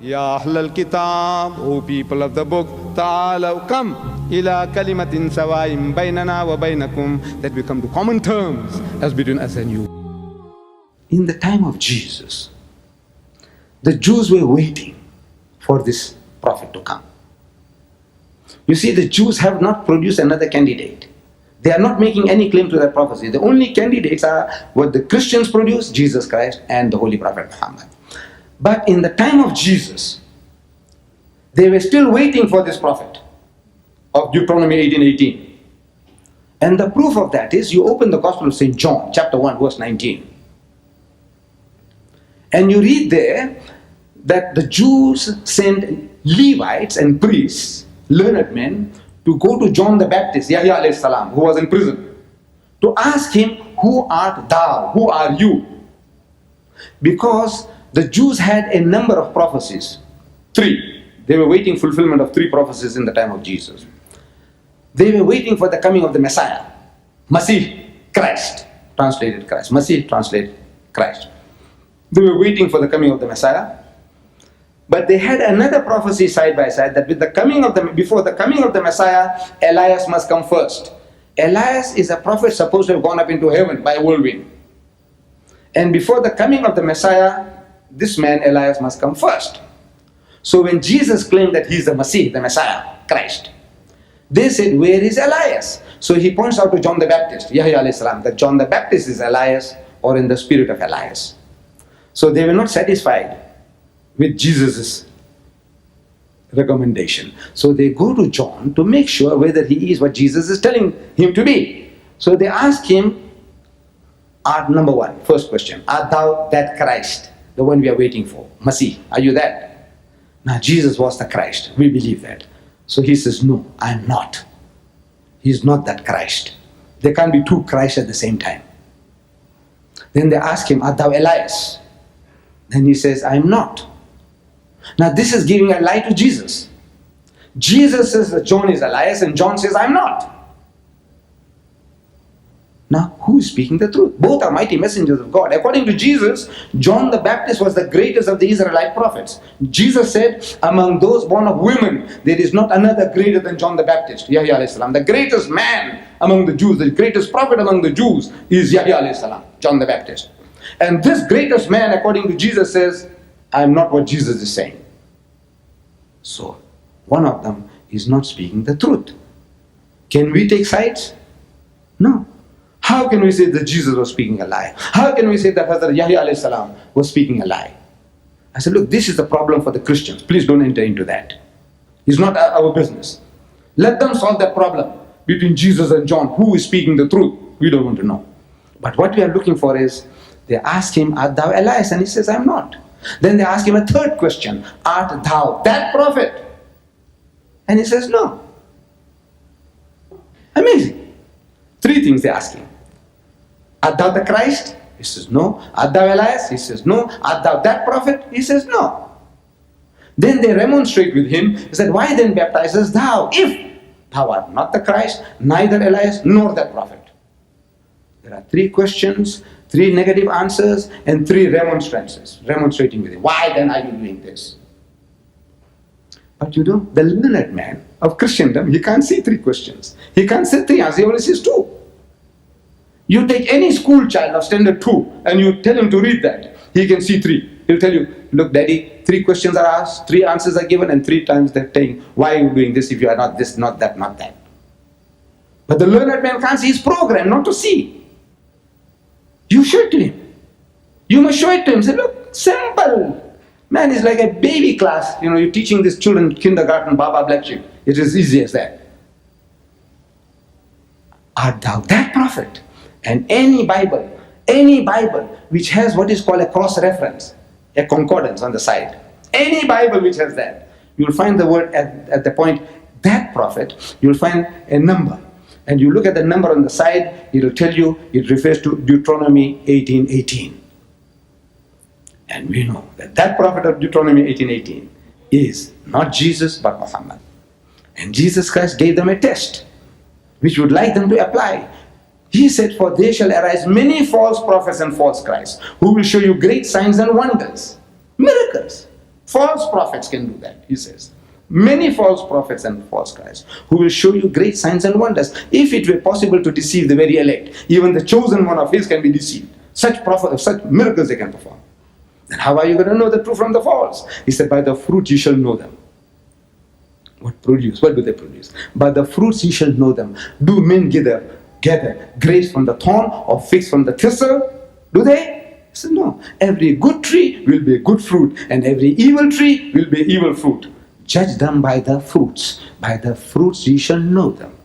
Ya Ahlal Kitab, O people of the book, Ta'alaw, come ila kalimatin sawaim bainana wa bainakum, that we come to common terms as between us and you. In the time of Jesus, the Jews were waiting for this prophet to come. You see, the Jews have not produced another candidate. They are not making any claim to that prophecy. The only candidates are what the Christians produce, Jesus Christ and the Holy Prophet Muhammad. But in the time of Jesus, they were still waiting for this prophet of Deuteronomy 18:18. And the proof of that is, you open the Gospel of St. John, chapter 1, verse 19. And you read there that the Jews sent Levites and priests, learned men, to go to John the Baptist, Yahya alayhi salam, who was in prison, to ask him, "Who art thou? Who are you?" Because the Jews had a number of prophecies. 3. They were waiting fulfillment of 3 prophecies in the time of Jesus. They were waiting for the coming of the Messiah. Masih, Christ, translated Christ. Masih, translated Christ. They were waiting for the coming of the Messiah. But they had another prophecy side by side, that with the coming of before the coming of the Messiah, Elias must come first. Elias is a prophet supposed to have gone up into heaven by a whirlwind. And before the coming of the Messiah, this man Elias must come first. So when Jesus claimed that he is the Masih, the Messiah, Christ, they said, "Where is Elias?" So he points out to John the Baptist, Yahya alayhi salam, that John the Baptist is Elias, or in the spirit of Elias. So they were not satisfied with Jesus' recommendation. So they go to John to make sure whether he is what Jesus is telling him to be. So they ask him, number 1, first question, "Art thou that Christ, the one we are waiting for? Masih, are you that?" Now Jesus was the Christ, we believe that. So he says, "No, I am not. He's not that Christ. There can't be 2 Christs at the same time." Then they ask him, "Art thou Elias?" Then he says, "I am not." Now this is giving a lie to Jesus. Jesus says that John is Elias, and John says, "I'm not." Now who is speaking the truth? Both are mighty messengers of God. According to Jesus, John the Baptist was the greatest of the Israelite prophets. Jesus said, "Among those born of women, there is not another greater than John the Baptist, Yahya alayhi salam. The greatest man among the Jews, the greatest prophet among the Jews is Yahya alayhi salam, John the Baptist." And this greatest man, according to Jesus, says, "I am not what Jesus is saying." So one of them is not speaking the truth. Can we take sides? No. How can we say that Jesus was speaking a lie? How can we say that Hazrat Yahya alayhi salam was speaking a lie? I said, look, this is the problem for the Christians. Please don't enter into that. It's not our business. Let them solve that problem between Jesus and John. Who is speaking the truth? We don't want to know. But what we are looking for is, they ask him, "Art thou Elias?" And he says, "I'm not." Then they ask him a third question, "Art thou that prophet?" And he says, "No." Amazing. 3 things they ask him. "Art thou the Christ?" He says, "No." "Art thou Elias?" He says, "No." "Art thou that prophet?" He says, "No." Then they remonstrate with him. He said, "Why then baptizest thou, if thou art not the Christ, neither Elias, nor that prophet?" There are 3 questions, 3 negative answers, and 3 remonstrances, remonstrating with him. Why then are you doing this? But you know, the learned man of Christendom, he can't see 3 questions. He can't see 3 answers, he only sees 2. You take any school child of standard 2 and you tell him to read that, he can see 3. He'll tell you, "Look, daddy, 3 questions are asked, 3 answers are given, and 3 times they're saying, why are you doing this if you are not this, not that, not that?" But the learned man can't see, his program not to see. You show it to him. You must show it to him. Say, "Look, simple. Man, it's like a baby class. You know, you're teaching these children kindergarten, Baba bless you. It is easy as that. Art thou that prophet?" And any Bible which has what is called a cross-reference, a concordance on the side, any Bible which has that, you'll find the word at the point, "that prophet," you'll find a number. And you look at the number on the side, it'll tell you it refers to Deuteronomy 18:18. And we know that that prophet of Deuteronomy 18:18 is not Jesus but Muhammad. And Jesus Christ gave them a test which would like them to apply. He said, "For there shall arise many false prophets and false Christs, who will show you great signs and wonders," miracles, False prophets can do that, he says. Many false prophets and false Christs who will show you great signs and wonders. If it were possible to deceive the very elect, even the chosen one of his can be deceived. Such miracles they can perform. Then how are you going to know the true from the false? He said, by the fruit you shall know them. What produce? What do they produce? By the fruits you shall know them. Do men gather grapes from the thorn or figs from the thistle? Do they? He said, no. Every good tree will be good fruit, and every evil tree will be evil fruit. Judge them by the fruits. By the fruits ye shall know them.